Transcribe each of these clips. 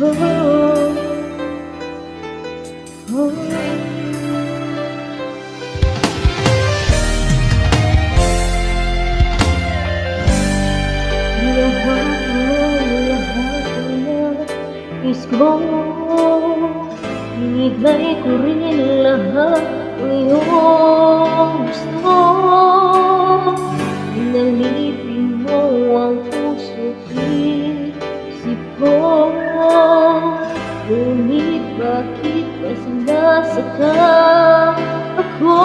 Is ko, binigay ko rin lahat ng iyong gusto. Inalipin mo ang puso't isip ko. Ngunit bakit ba sinasaka ako?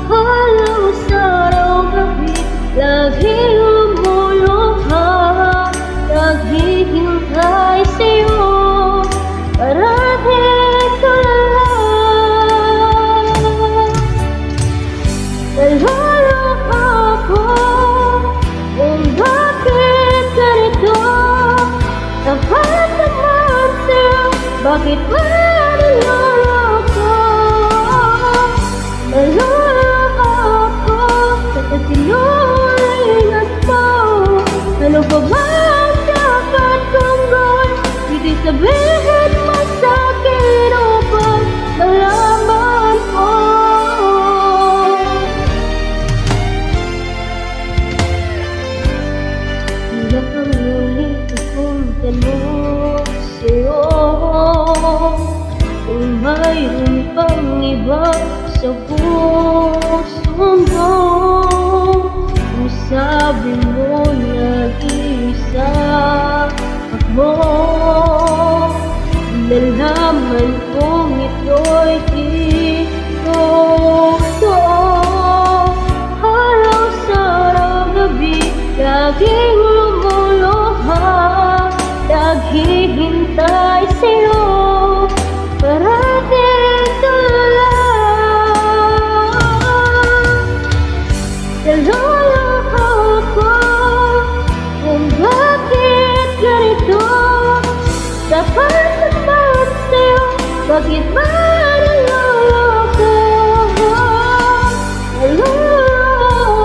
Halos araw-gabi laging lumuluha, naghihintay sa'yo, parating ka lang. Naluluha ako kung bakit ganito. Dapat naman sa'yo, bakit ba niloloko? Naluluha ako sa kasinungalingan mo. Ano ba ba dapat kong gawin? Hindi sabihin mo sa'kin upang malaman ko. Hanggang ang ulit akong tanong sa'yo, kung mayroon pang iba sa puso mo. Kung sabi mo nag-iisa ako, nalaman kong ito'y di totoo. Halos araw-gabi laging lumuluha, naghihintay sa'yo, parating ka lang. Naluluha ako kung bakit ganito. Dapat naman sa'yo, bakit ba naluloko? Naluluha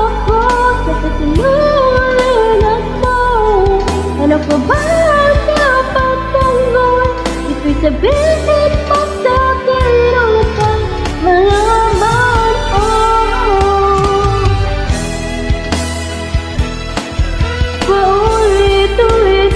ako sa kasinungalingan mo. Ano pa ba dapat kong gawin? Ito'y sabihin mo sa'kin upang malaman ko. Paulit-ulit